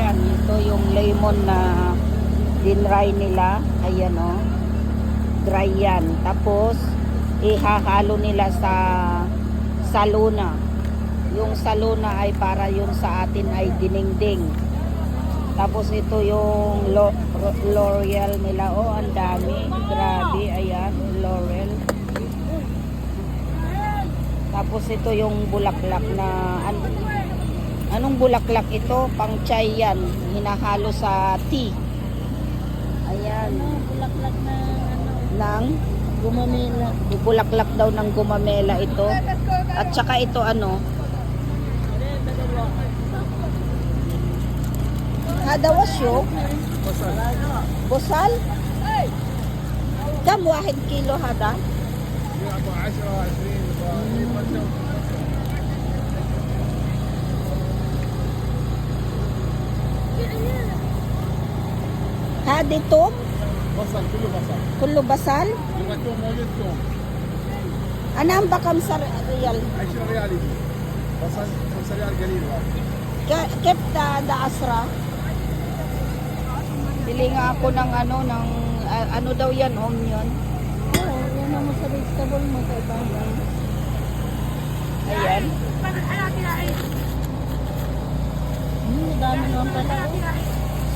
Ayan, ito yung lemon na dinry nila. Ayan o. Dry yan. Tapos, ihahalo nila sa luna. Yung sa luna ay para yun sa atin ay dinengdeng. Tapos ito yung L'Oreal nila. Oh, ang dami. Grabe. Ayan, L'Oreal. Tapos ito yung bulaklak na anong bulaklak ito? Pang chai yan. Hinahalo sa tea. Ayan. Bulaklak na Nang gumamela. bulaklak daw ng gumamela ito. At saka ito ano? Hada wasyo? Bosal? Kam 1 kilo hada? Hadi tom? بصل كله بصل Kullo basal? يبقى توم موجود توم Anam bakam sa real? 10 ريال يجي بصل 5 ريال قليل Kep da asra? Bili nga ako ng ano daw yan, onion. Oo, yan naman sa vegetable mo sa ibang. Ayan. Dami naman pala.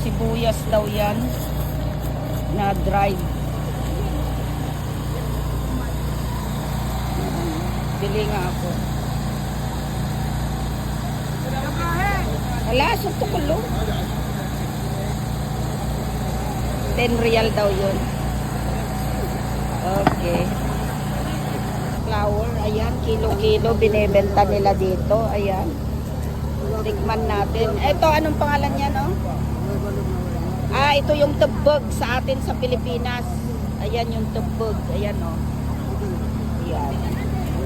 Sibuyas daw yan na dried. Bili nga ako. Wala, sunto ko lo. 10 real daw yun. Okay. Flour, ayan, kilo-kilo binebenta nila dito. Ayan. Tikman natin. Ito, anong pangalan niya, no? Ito yung tubog sa atin sa Pilipinas. Ayan yung tubog. Ayan, no? Ayan.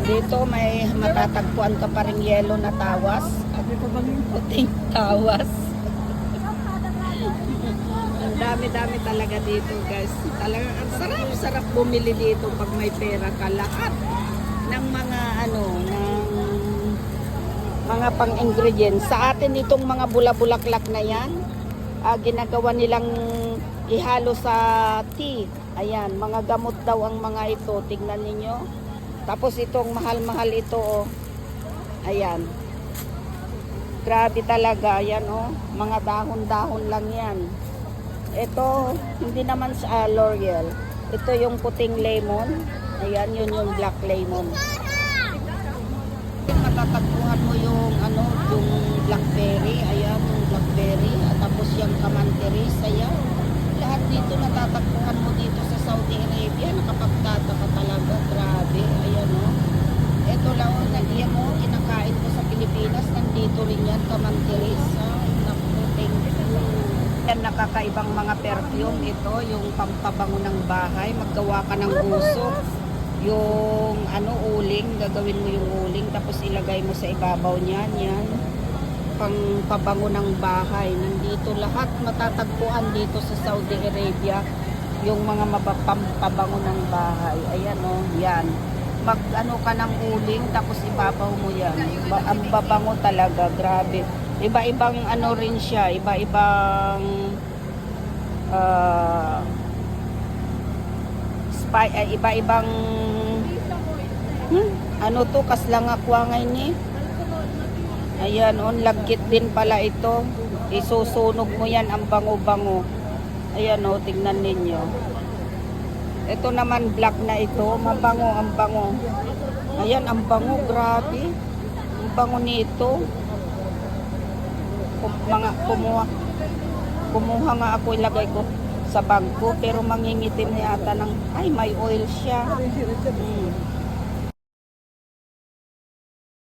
Dito may matatagpuan ka pa rin yelo na tawas. At puting tawas. Ang dami-dami talaga dito, guys. Talaga, ang sarap bumili dito pag may pera ka. Lahat ng mga ng mga pang-ingredients. Sa atin itong mga bula-bulaklak na yan, ginagawa nilang ihalo sa tea. Ayan, mga gamot daw ang mga ito. Tingnan ninyo. Tapos itong mahal-mahal ito, oh. Ayan. Grabe talaga. Ayan, oh. Mga dahon-dahon lang yan. Ito, hindi naman sa L'Oreal. Ito yung puting lemon. Ayan, yun yung black lemon. Matatagpuan mo yung yung blackberry. Ayan, yung blackberry. At tapos yung kamanteris. Ayan. Lahat dito natatagpuan mo dito sa Saudi Arabia. Nakapagtataka talaga. Grabe. Ayan, oh. Ito lang, nagyan mo, kinakain ko sa Pilipinas. Nandito rin yan, kamanteris. Nakuting. Yan, nakakaibang mga perfume. Ito, yung pampabango ng bahay. Maggawa ka ng usok. Yung uling, gagawin mo yung uling. Tapos ilagay mo sa ibabaw niyan. Yan. Pampabango ng bahay. Nandito lahat matatagpuan dito sa Saudi Arabia. Yung mga pampabango ng bahay. Ayan, oh. Yan. Ka ng uling. Tapos ibabaw mo yan. Ang babango talaga. Grabe. Iba-ibang rin siya, iba-ibang iba-ibang kaslang akwangay ni. Ayan, laggit din pala ito. Isusunog mo yan, ang bango-bango. Ayan, tingnan ninyo. Ito naman black na ito, mabango, ang bango. Ayan, ang bango, grabe. Ang bango nito. Kumuha nga ako, ilagay ko sa bag ko, pero mangingitim na yata ng may oil siya.